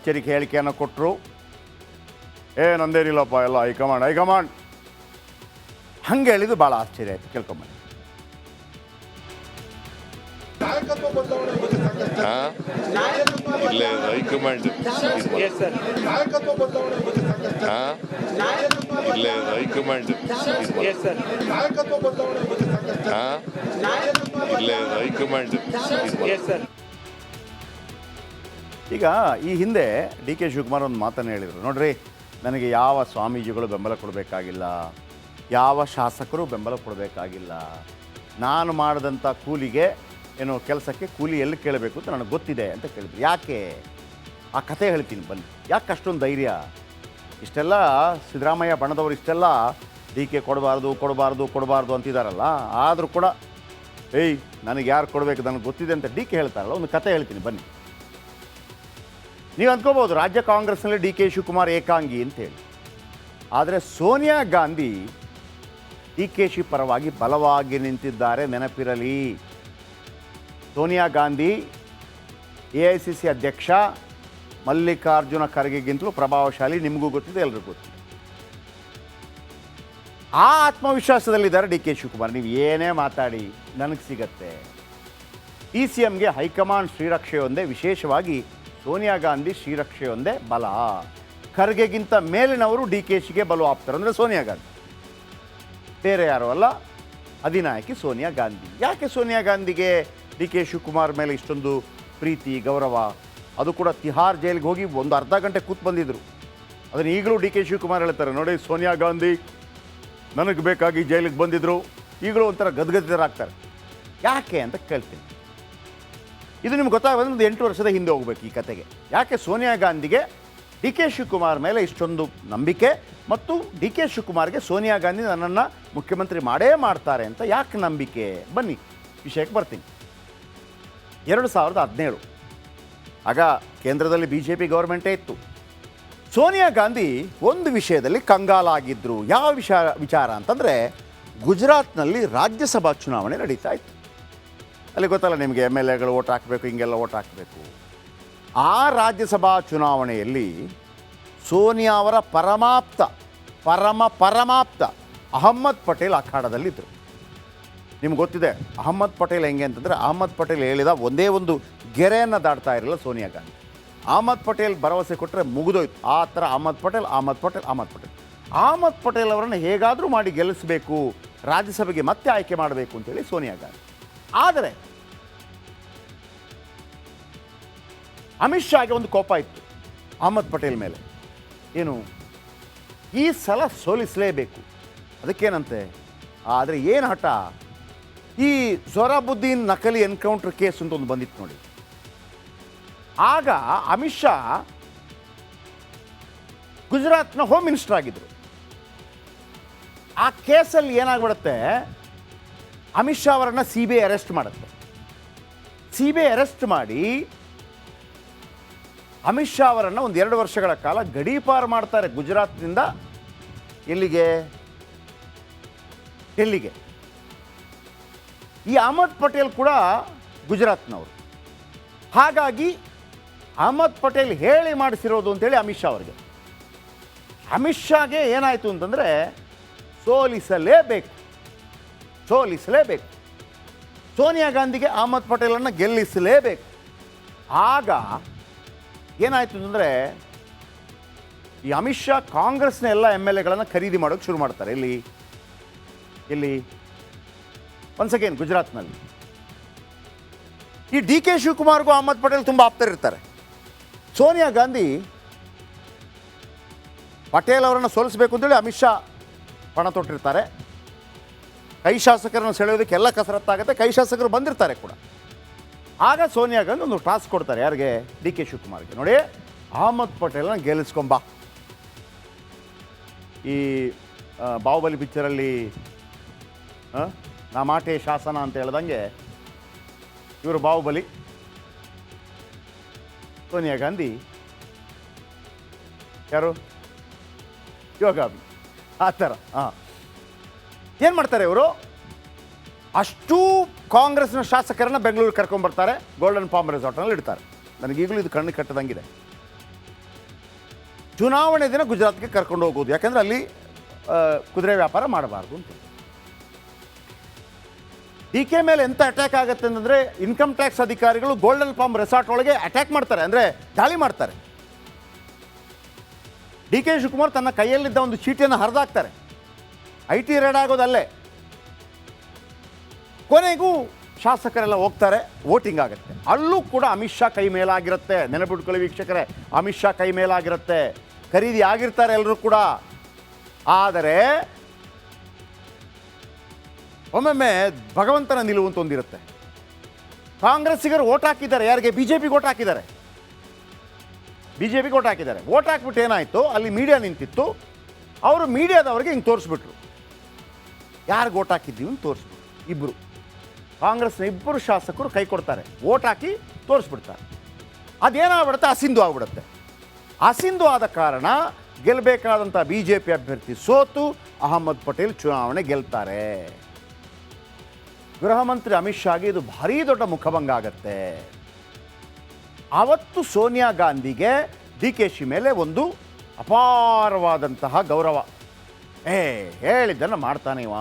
ಎಚ್ಚರಿಕೆ ಹೇಳಿಕೆಯನ್ನು ಕೊಟ್ಟರು. ನಂದೇನಿಲ್ಲಪ್ಪ, ಎಲ್ಲ ಹೈಕಮಾಂಡ್ ಹಂಗೆ ಹೇಳಿದ್ದು ಭಾಳ ಆಶ್ಚರ್ಯ ಆಯಿತು. ಕೇಳ್ಕೊಂಬನ್ನಿ. ಇಲ್ಲ ಹೈಕಮಾಂಡ್ ಇಲ್ಲ ಹೈಕಮಾಂಡ್ ಇಲ್ಲ ಹೈಕಮಾಂಡ್. ಈಗ ಈ ಹಿಂದೆ ಡಿ ಕೆ ಶಿವಕುಮಾರ್ ಒಂದು ಮಾತನ್ನು ಹೇಳಿದರು. ನೋಡ್ರಿ, ನನಗೆ ಯಾವ ಸ್ವಾಮೀಜಿಗಳು ಬೆಂಬಲ ಕೊಡಬೇಕಾಗಿಲ್ಲ, ಯಾವ ಶಾಸಕರು ಬೆಂಬಲ ಕೊಡಬೇಕಾಗಿಲ್ಲ. ನಾನು ಮಾಡಿದಂಥ ಕೂಲಿಗೆ ಏನೋ ಕೆಲಸಕ್ಕೆ ಕೂಲಿ ಎಲ್ಲಿ ಕೇಳಬೇಕು ಅಂತ ನನಗೆ ಗೊತ್ತಿದೆ ಅಂತ ಕೇಳಿದ್ರು. ಯಾಕೆ? ಆ ಕಥೆ ಹೇಳ್ತೀನಿ ಬನ್ನಿ. ಯಾಕೆ ಅಷ್ಟೊಂದು ಧೈರ್ಯ? ಇಷ್ಟೆಲ್ಲ ಸಿದ್ದರಾಮಯ್ಯ ಬಣದವರು ಇಷ್ಟೆಲ್ಲ ಡಿ ಕೆ ಕೊಡಬಾರ್ದು ಅಂತಿದ್ದಾರಲ್ಲ, ಆದರೂ ಕೂಡ ನನಗೆ ಯಾರು ಕೊಡಬೇಕು ನನಗೆ ಗೊತ್ತಿದೆ ಅಂತ ಡಿ ಕೆ ಹೇಳ್ತಾರಲ್ಲ. ಒಂದು ಕಥೆ ಹೇಳ್ತೀನಿ ಬನ್ನಿ. ನೀವು ಅಂದ್ಕೋಬೋದು ರಾಜ್ಯ ಕಾಂಗ್ರೆಸ್ನಲ್ಲಿ ಡಿ ಕೆ ಶಿವಕುಮಾರ್ ಏಕಾಂಗಿ ಅಂತೇಳಿ. ಆದರೆ Sonia Gandhi D K she ಪರವಾಗಿ ಬಲವಾಗಿ ನಿಂತಿದ್ದಾರೆ, ನೆನಪಿರಲಿ. ಸೋನಿಯಾ ಗಾಂಧಿ AICC ಅಧ್ಯಕ್ಷ ಮಲ್ಲಿಕಾರ್ಜುನ ಖರ್ಗೆಗಿಂತಲೂ ಪ್ರಭಾವಶಾಲಿ, ನಿಮಗೂ ಗೊತ್ತಿದೆ, ಎಲ್ರಿಗೂ ಗೊತ್ತಿದೆ. ಆ ಆತ್ಮವಿಶ್ವಾಸದಲ್ಲಿದ್ದಾರೆ ಡಿ ಕೆ ಶಿವಕುಮಾರ್. ನೀವು ಏನೇ ಮಾತಾಡಿ ನನಗೆ ಸಿಗತ್ತೆ. DCMಗೆ ಹೈಕಮಾಂಡ್ ಶ್ರೀರಕ್ಷೆಯೊಂದೇ, ವಿಶೇಷವಾಗಿ ಸೋನಿಯಾ ಗಾಂಧಿ ಶ್ರೀರಕ್ಷೆಯೊಂದೇ ಬಲ. ಖರ್ಗೆಗಿಂತ ಮೇಲಿನವರು ಡಿ ಕೆ ಶಿಗೆ ಬಲು ಆಪ್ತಾರೆ, ಅಂದರೆ ಸೋನಿಯಾ ಗಾಂಧಿ, ಬೇರೆ ಯಾರು ಅಲ್ಲ, ಅಧಿನಾಯಕಿ ಸೋನಿಯಾ ಗಾಂಧಿ. ಯಾಕೆ ಸೋನಿಯಾ ಗಾಂಧಿಗೆ ಡಿ ಕೆ ಶಿವಕುಮಾರ್ ಮೇಲೆ ಇಷ್ಟೊಂದು ಪ್ರೀತಿ, ಗೌರವ? ಅದು ಕೂಡ ತಿಹಾರ್ ಜೈಲಿಗೆ ಹೋಗಿ ಒಂದು ಅರ್ಧ ಗಂಟೆ ಕೂತು ಬಂದಿದ್ದರು. ಅದನ್ನು ಈಗಲೂ ಡಿ ಕೆ ಶಿವಕುಮಾರ್ ಹೇಳ್ತಾರೆ, ನೋಡಿ ಸೋನಿಯಾ ಗಾಂಧಿ ನನಗೆ ಬೇಕಾಗಿ ಜೈಲಿಗೆ ಬಂದಿದ್ದರು. ಈಗಲೂ ಒಂಥರ ಗದ್ಗದಿತರಾಗ್ತಾರೆ. ಯಾಕೆ ಅಂತ ಕೇಳ್ತೀನಿ. ಇದು ನಿಮ್ಗೆ ಗೊತ್ತಾಗೋದು ಒಂದು 8 ವರ್ಷದ ಹಿಂದೆ ಹೋಗ್ಬೇಕು ಈ ಕತೆಗೆ. ಯಾಕೆ ಸೋನಿಯಾ ಗಾಂಧಿಗೆ ಡಿ ಕೆ ಶಿವಕುಮಾರ್ ಮೇಲೆ ಇಷ್ಟೊಂದು ನಂಬಿಕೆ, ಮತ್ತು ಡಿ ಕೆ ಶಿವಕುಮಾರ್ಗೆ ಸೋನಿಯಾ ಗಾಂಧಿ ನನ್ನನ್ನು ಮುಖ್ಯಮಂತ್ರಿ ಮಾಡೇ ಮಾಡ್ತಾರೆ ಅಂತ ಯಾಕೆ ನಂಬಿಕೆ? ಬನ್ನಿ ವಿಷಯಕ್ಕೆ ಬರ್ತೀನಿ. 2017 ಆಗ ಕೇಂದ್ರದಲ್ಲಿ BJP ಗೌರ್ಮೆಂಟೇ ಇತ್ತು. ಸೋನಿಯಾ ಗಾಂಧಿ ಒಂದು ವಿಷಯದಲ್ಲಿ ಕಂಗಾಲಾಗಿದ್ದರು. ಯಾವ ವಿಚಾರ ಅಂತಂದರೆ, ಗುಜರಾತ್ನಲ್ಲಿ ರಾಜ್ಯಸಭಾ ಚುನಾವಣೆ ನಡೀತಾ ಇತ್ತು. ಅಲ್ಲಿ ಗೊತ್ತಲ್ಲ ನಿಮಗೆ, MLAಗಳು ಓಟ್ ಹಾಕಬೇಕು, ಹಿಂಗೆಲ್ಲ ಓಟ್ ಹಾಕಬೇಕು. ಆ ರಾಜ್ಯಸಭಾ ಚುನಾವಣೆಯಲ್ಲಿ ಸೋನಿಯಾ ಅವರ ಪರಮಾಪ್ತ ಅಹಮ್ಮದ್ ಪಟೇಲ್ ಅಖಾಡದಲ್ಲಿದ್ದರು. ನಿಮ್ಗೆ ಗೊತ್ತಿದೆ ಅಹಮ್ಮದ್ ಪಟೇಲ್ ಹೆಂಗೆ ಅಂತಂದರೆ, ಅಹಮ್ಮದ್ ಪಟೇಲ್ ಹೇಳಿದ ಒಂದೇ ಒಂದು ಗೆರೆಯನ್ನು ದಾಟ್ತಾ ಇರಲಿಲ್ಲ ಸೋನಿಯಾ ಗಾಂಧಿ. ಅಹಮ್ಮದ್ ಪಟೇಲ್ ಭರವಸೆ ಕೊಟ್ಟರೆ ಮುಗಿದೋಯ್ತು. ಆ ಥರ ಅಹಮ್ಮದ್ ಪಟೇಲ್ ಅವರನ್ನು ಹೇಗಾದರೂ ಮಾಡಿ ಗೆಲ್ಲಿಸಬೇಕು, ರಾಜ್ಯಸಭೆಗೆ ಮತ್ತೆ ಆಯ್ಕೆ ಮಾಡಬೇಕು ಅಂತೇಳಿ ಸೋನಿಯಾ ಗಾಂಧಿ. ಆದರೆ ಅಮಿತ್ ಶಾಗೆ ಒಂದು ಕೋಪ ಇತ್ತು ಅಹಮ್ಮದ್ ಪಟೇಲ್ ಮೇಲೆ. ಏನು, ಈ ಸಲ ಸೋಲಿಸಲೇಬೇಕು, ಅದಕ್ಕೇನಂತೆ. ಆದರೆ ಏನು ಹಠ, ಈ ಝೊರಾಬುದ್ದೀನ್ ನಕಲಿ ಎನ್ಕೌಂಟರ್ ಕೇಸ್ ಅಂತ ಒಂದು ಬಂದಿತ್ತು ನೋಡಿ. ಆಗ ಅಮಿತ್ ಶಾ ಗುಜರಾತ್ನ ಹೋಮ್ ಮಿನಿಸ್ಟರ್ ಆಗಿದ್ದರು. ಆ ಕೇಸಲ್ಲಿ ಏನಾಗ್ಬಿಡುತ್ತೆ, ಅಮಿತ್ ಶಾ ಅವರನ್ನು CBI ಅರೆಸ್ಟ್ ಮಾಡುತ್ತೆ. CBI ಅರೆಸ್ಟ್ ಮಾಡಿ ಅಮಿತ್ ಶಾ ಅವರನ್ನು ಒಂದು 2 ವರ್ಷಗಳ ಕಾಲ ಗಡೀಪಾರು ಮಾಡ್ತಾರೆ, ಗುಜರಾತ್ನಿಂದ ಎಲ್ಲಿಗೆ, ಡೆಲ್ಲಿಗೆ. ಈ ಅಹಮದ್ ಪಟೇಲ್ ಕೂಡ ಗುಜರಾತ್ನವರು. ಹಾಗಾಗಿ ಅಹಮದ್ ಪಟೇಲ್ ಹೇಳಿ ಮಾಡಿಸಿರೋದು ಅಂತೇಳಿ ಅಮಿತ್ ಶಾ ಅವರಿಗೆ. ಅಮಿತ್ ಶಾಗೆ ಏನಾಯಿತು ಅಂತಂದರೆ, ಸೋಲಿಸಲೇಬೇಕು. ಸೋನಿಯಾ ಗಾಂಧಿಗೆ ಅಹಮದ್ ಪಟೇಲನ್ನು ಗೆಲ್ಲಿಸಲೇಬೇಕು. ಆಗ ಏನಾಯಿತು ಅಂತಂದರೆ, ಈ ಅಮಿತ್ ಶಾ ಕಾಂಗ್ರೆಸ್ನ ಎಲ್ಲ MLAಗಳನ್ನು ಖರೀದಿ ಮಾಡೋಕ್ಕೆ ಶುರು ಮಾಡ್ತಾರೆ. ಎಲ್ಲಿ ಒನ್ಸ್ ಅಗೇನ್ ಗುಜರಾತ್ನಲ್ಲಿ. ಈ ಡಿ ಕೆ ಶಿವಕುಮಾರ್ಗೂ ಅಹಮದ್ ಪಟೇಲ್ ತುಂಬ ಆಪ್ತರಿರ್ತಾರೆ. ಸೋನಿಯಾ ಗಾಂಧಿ ಪಟೇಲ್ ಅವರನ್ನು ಸೋಲಿಸಬೇಕು ಅಂತೇಳಿ ಅಮಿತ್ ಶಾ ಪಣ ತೊಟ್ಟಿರ್ತಾರೆ. ಕೈ ಶಾಸಕರನ್ನು ಸೆಳೆಯೋದಕ್ಕೆ ಎಲ್ಲ ಕಸರತ್ತಾಗುತ್ತೆ. ಕೈ ಶಾಸಕರು ಬಂದಿರ್ತಾರೆ ಕೂಡ. ಆಗ ಸೋನಿಯಾ ಗಾಂಧಿ ಒಂದು ಟಾಸ್ಕ್ ಕೊಡ್ತಾರೆ, ಯಾರಿಗೆ? ಡಿ ಕೆ ಶಿವಕುಮಾರ್ಗೆ. ನೋಡಿ, ಅಹಮದ್ ಪಟೇಲ್ನ ಗೆಲ್ಲಿಸ್ಕೊಂಬ. ಈ ಬಾಹುಬಲಿ ಪಿಕ್ಚರಲ್ಲಿ ನಾ ಮಾಟೆ ಶಾಸನ ಅಂತ ಹೇಳ್ದಂಗೆ ಇವರು ಬಾಹುಬಲಿ, ಸೋನಿಯಾ ಗಾಂಧಿ ಯಾರು, ಯೋಗಾಭಿ. ಆ ಥರ ಏನು ಮಾಡ್ತಾರೆ ಇವರು, ಅಷ್ಟೂ ಕಾಂಗ್ರೆಸ್ನ ಶಾಸಕರನ್ನ ಬೆಂಗಳೂರಿಗೆ ಕರ್ಕೊಂಡ್ಬರ್ತಾರೆ, ಗೋಲ್ಡನ್ ಪಾಮ್ ರೆಸಾರ್ಟ್ನಲ್ಲಿ ಇಡ್ತಾರೆ. ನನಗೀಗಲೂ ಇದು ಕಣ್ಣು ಕಟ್ಟದಂಗಿದೆ. ಚುನಾವಣೆ ದಿನ ಗುಜರಾತ್ಗೆ ಕರ್ಕೊಂಡು ಹೋಗೋದು, ಯಾಕಂದರೆ ಅಲ್ಲಿ ಕುದುರೆ ವ್ಯಾಪಾರ ಮಾಡಬಾರ್ದು ಅಂತ. ಡಿ ಕೆ ಮೇಲೆ ಎಂಥ ಅಟ್ಯಾಕ್ ಆಗುತ್ತೆ ಅಂತಂದರೆ, ಇನ್ಕಮ್ ಟ್ಯಾಕ್ಸ್ ಅಧಿಕಾರಿಗಳು ಗೋಲ್ಡನ್ ಪಾಮ್ ರೆಸಾರ್ಟ್ ಒಳಗೆ ಅಟ್ಯಾಕ್ ಮಾಡ್ತಾರೆ, ಅಂದರೆ ದಾಳಿ ಮಾಡ್ತಾರೆ. ಡಿ ಕೆ ಶಿವಕುಮಾರ್ ತನ್ನ ಕೈಯಲ್ಲಿದ್ದ ಒಂದು ಚೀಟಿಯನ್ನು ಹರಿದಾಕ್ತಾರೆ. IT raid ಆಗೋದಲ್ಲೇ. ಕೊನೆಗೂ ಶಾಸಕರೆಲ್ಲ ಹೋಗ್ತಾರೆ, ವೋಟಿಂಗ್ ಆಗುತ್ತೆ. ಅಲ್ಲೂ ಕೂಡ ಅಮಿತ್ ಶಾ ಕೈ ಮೇಲಾಗಿರುತ್ತೆ. ನೆನಪಿಟ್ಕೊಳ್ಳಿ ವೀಕ್ಷಕರೇ, ಅಮಿತ್ ಶಾ ಕೈ ಮೇಲಾಗಿರುತ್ತೆ. ಖರೀದಿ ಆಗಿರ್ತಾರೆ ಎಲ್ಲರೂ ಕೂಡ. ಆದರೆ ಒಮ್ಮೊಮ್ಮೆ ಭಗವಂತನ ನಿಲುವು ಅಂತ ಒಂದಿರುತ್ತೆ. ಕಾಂಗ್ರೆಸ್ಸಿಗರು ಓಟ್ ಹಾಕಿದ್ದಾರೆ, ಯಾರಿಗೆ? BJPಗೆ ಓಟ್ ಹಾಕಿದ್ದಾರೆ. BJPಗೆ ಓಟ್ ಹಾಕಿದ್ದಾರೆ. ಓಟ್ ಹಾಕ್ಬಿಟ್ಟು ಏನಾಯಿತು, ಅಲ್ಲಿ ಮೀಡಿಯಾ ನಿಂತಿತ್ತು. ಅವರು ಮೀಡಿಯಾದವ್ರಿಗೆ ಹಿಂಗೆ ತೋರಿಸ್ಬಿಟ್ರು, ಯಾರಿಗೆ ಓಟ್ ಹಾಕಿದ್ದೀವಿ ಅಂತ ತೋರಿಸ್ಬಿಟ್ರು. ಇಬ್ಬರು ಕಾಂಗ್ರೆಸ್ನ ಇಬ್ಬರು ಶಾಸಕರು ಕೈ ಕೊಡ್ತಾರೆ, ಓಟ್ ಹಾಕಿ ತೋರಿಸ್ಬಿಡ್ತಾರೆ. ಅದೇನಾಗ್ಬಿಡುತ್ತೆ, ಅಸಿಂಧು ಆಗ್ಬಿಡುತ್ತೆ. ಅಸಿಂಧು ಆದ ಕಾರಣ ಗೆಲ್ಲಬೇಕಾದಂಥ BJP ಅಭ್ಯರ್ಥಿ ಸೋತು ಅಹಮದ್ ಪಟೇಲ್ ಚುನಾವಣೆ ಗೆಲ್ತಾರೆ. ಗೃಹ ಮಂತ್ರಿ ಅಮಿತ್ ಶಾಗೆ ಇದು ಭಾರೀ ದೊಡ್ಡ ಮುಖಭಂಗ ಆಗತ್ತೆ. ಆವತ್ತು ಸೋನಿಯಾ ಗಾಂಧಿಗೆ DKಶಿ ಮೇಲೆ ಒಂದು ಅಪಾರವಾದಂತಹ ಗೌರವ. ಹೇಳಿದ್ದನ್ನು ಮಾಡ್ತಾನೆ ಇವ.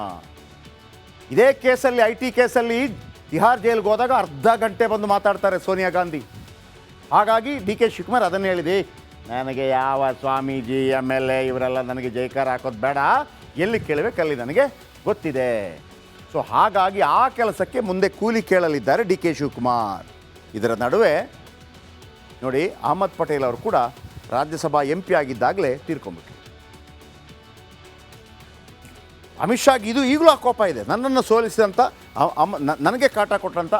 ಇದೇ ಕೇಸಲ್ಲಿ, IT ಕೇಸಲ್ಲಿ ತಿಹಾರ್ ಜೈಲ್ಗೆ ಹೋದಾಗ ಅರ್ಧ ಗಂಟೆ ಬಂದು ಮಾತಾಡ್ತಾರೆ ಸೋನಿಯಾ ಗಾಂಧಿ. ಹಾಗಾಗಿ DK ಶಿವಕುಮಾರ್ ಅದನ್ನು ಹೇಳಿದೆ, ನನಗೆ ಯಾವ ಸ್ವಾಮೀಜಿ MLA ಇವರೆಲ್ಲ ನನಗೆ ಜೈಕಾರ ಹಾಕೋದು ಬೇಡ, ಎಲ್ಲಿ ಕೇಳಬೇಕು ಅಲ್ಲಿ ನನಗೆ ಗೊತ್ತಿದೆ. ಸೊ ಹಾಗಾಗಿ ಆ ಕೆಲಸಕ್ಕೆ ಮುಂದೆ ಕೂಲಿ ಕೇಳಲಿದ್ದಾರೆ DK ಶಿವಕುಮಾರ್. ಇದರ ನಡುವೆ ನೋಡಿ, ಅಹಮದ್ ಪಟೇಲ್ ಅವರು ಕೂಡ ರಾಜ್ಯಸಭಾ MP ಆಗಿದ್ದಾಗಲೇ ತೀರ್ಕೊಂಡ್ಬಿಟ್ರು. ಅಮಿತ್ ಶಾಗೆ ಇದು ಈಗಲೂ ಆ ಕೋಪ ಇದೆ. ನನ್ನನ್ನು ಸೋಲಿಸಿದಂಥ ನನಗೆ ಕಾಟ ಕೊಟ್ಟಂಥ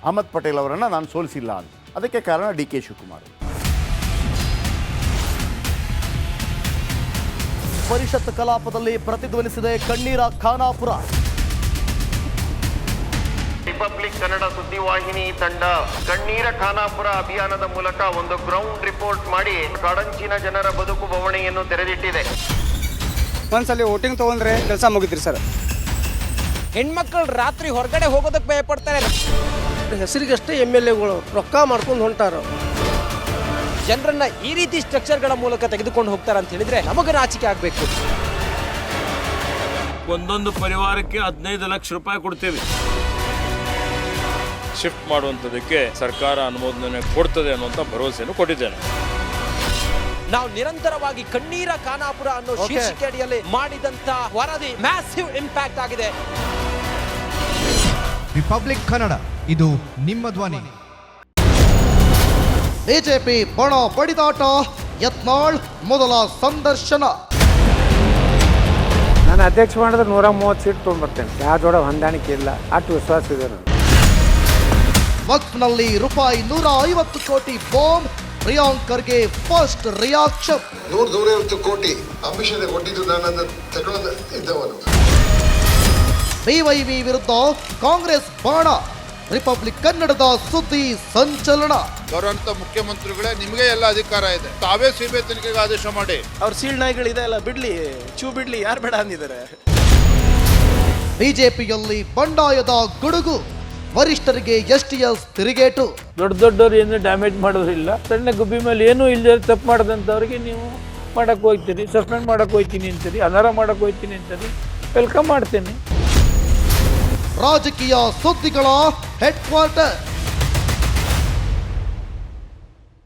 ಅಹಮದ್ ಪಟೇಲ್ ಅವರನ್ನು ನಾನು ಸೋಲಿಸಿಲ್ಲ ಅಂತ. ಅದಕ್ಕೆ ಕಾರಣ DK ಶಿವಕುಮಾರ್. ಪರಿಷತ್ ಕಲಾಪದಲ್ಲಿ ಪ್ರತಿಧ್ವನಿಸಿದೆ ಕಣ್ಣೀರ ಖಾನಾಪುರ. ರಿಪಬ್ಲಿಕ್ ಕನ್ನಡ ಸುದ್ದಿವಾಹಿನಿ ತಂಡ ಕಣ್ಣೀರ ಖಾನಾಪುರ ಅಭಿಯಾನದ ಮೂಲಕ ಒಂದು ಗ್ರೌಂಡ್ ರಿಪೋರ್ಟ್ ಮಾಡಿ ಕಾಡಂಚಿನ ಜನರ ಬದುಕು ಬವಣೆಯನ್ನು ತೆರೆದಿಟ್ಟಿದೆ. ಒಂದ್ಸಲಿ ವೋಟಿಂಗ್ ತಗೊಂಡ್ರೆ ಕೆಲಸ ಮುಗಿದ್ರಿ ಸರ್. ಹೆಣ್ಮಕ್ಳು ರಾತ್ರಿ ಹೊರಗಡೆ ಹೋಗೋದಕ್ಕೆ ಭಯ ಪಡ್ತಾರೆ. ಹೆಸರಿಗಷ್ಟೇ MLAಗಳು ರೊಕ್ಕ ಮಾಡ್ಕೊಂಡು ಹೊಂಟಾರ. ಜನರನ್ನ ಈ ರೀತಿ ಸ್ಟ್ರಕ್ಚರ್ಗಳ ಮೂಲಕ ತೆಗೆದುಕೊಂಡು ಹೋಗ್ತಾರೆ ಅಂತ ಹೇಳಿದ್ರೆ ನಮಗೆ ನಾಚಿಕೆ ಆಗಬೇಕು. ಒಂದೊಂದು ಪರಿವಾರಕ್ಕೆ 15 ಲಕ್ಷ ರೂಪಾಯಿ ಕೊಡ್ತೇವೆ. ಶಿಫ್ಟ್ ಮಾಡುವಂಥದ್ದಕ್ಕೆ ಸರ್ಕಾರ ಅನುಮೋದನೆ ಕೊಡ್ತದೆ ಅನ್ನುವಂಥ ಭರವಸೆಯನ್ನು ಕೊಟ್ಟಿದ್ದೇನೆ. ನಾವು ನಿರಂತರವಾಗಿ ಕಣ್ಣೀರ ಖಾನಾಪುರ ಅನ್ನೋ ಶೀರ್ಷಿಕೆ ಅಡಿಯಲ್ಲಿ ಮಾಡಿದಂತ ವರದಿ ಮ್ಯಾಸಿವ್ ಇಂಪ್ಯಾಕ್ಟ್ ಆಗಿದೆ. ರಿಪಬ್ಲಿಕ್ ಕನ್ನಡ, ಇದು ನಿಮ್ಮ ಧ್ವನಿ. ಬಿಜೆಪಿ ಬಣ ಬಡಿದಾಟ, ಯತ್ನಾಳ್ ಮೊದಲ ಸಂದರ್ಶನ. ನಾನು ಅಧ್ಯಕ್ಷ ಮಾಡಿದ್ರೆ 130 ಸೀಟ್ ತೊಗೊಂಡ್ಬರ್ತೇನೆ. ಯಾವ ಜೋಡ ಹೊಂದಾಣಿಕೆ ಇಲ್ಲ, ಅಷ್ಟು ವಿಶ್ವಾಸ ಇದೆ ನನಗೆ. ವಕ್ಫ್ನಲ್ಲಿ ರೂಪಾಯಿ 150 ಕೋಟಿ bomb, Priyank Kharge first reaction. 150 ಕೋಟಿ ಅಂಬಿಷನ್ ಕೊಟ್ಟಿದ್ದು ನಾನು ತಗೊಳ್ಳೋದು ಇದ್ದವನು. BYV ವಿರುದ್ಧ ಕಾಂಗ್ರೆಸ್ ಬಾಣ, ರಿಪಬ್ಲಿಕ್ ಕನ್ನಡದ ಸುದ್ದಿ ಸಂಚಲನ. ಬರುವಂತ ಮುಖ್ಯಮಂತ್ರಿಗಳೇ, ನಿಮಗೆ ಎಲ್ಲ ಅಧಿಕಾರ ಇದೆ, ತಾವೇ ಸಿಬಿಐ ತನಿಖೆಗೆ ಆದೇಶ ಮಾಡಿ. ಅವ್ರ ಸೀಳ್ ನಾಯಿಗಳಿದೆ ಅಲ್ಲ, ಬಿಡ್ಲಿ ಬಿಡ್ಲಿ, ಯಾರು ಬೇಡ ಅಂದಿದ್ದಾರೆ. ಬಿಜೆಪಿಯಲ್ಲಿ ಬಂಡಾಯದ ಗುಡುಗು, ವರಿಷ್ಠರಿಗೆ STS ತಿರುಗೇಟು. ದೊಡ್ಡವರು ಏನು ಡ್ಯಾಮೇಜ್ ಮಾಡೋದಿಲ್ಲ. ಸಣ್ಣ ಗುಬ್ಬಿ ಮೇಲೆ ಏನೂ ಇಲ್ಲದೆ ತಪ್ಪು ಮಾಡಿದಂಥವ್ರಿಗೆ ನೀವು ಮಾಡಕ್ಕೆ ಹೋಗ್ತೀರಿ, ಸಸ್ಪೆಂಡ್ ಮಾಡಕ್ಕೆ ಹೋಗ್ತೀನಿ ಅಂತೀರಿ, ಅನರ್ಹ ಮಾಡಕ್ಕೆ ಹೋಗ್ತೀನಿ ಅಂತೀರಿ. ವೆಲ್ಕಮ್ ಮಾಡ್ತೇನೆ. ರಾಜಕೀಯ ಸುದ್ದಿಗಳ ಹೆಡ್ ಕ್ವಾರ್ಟರ್.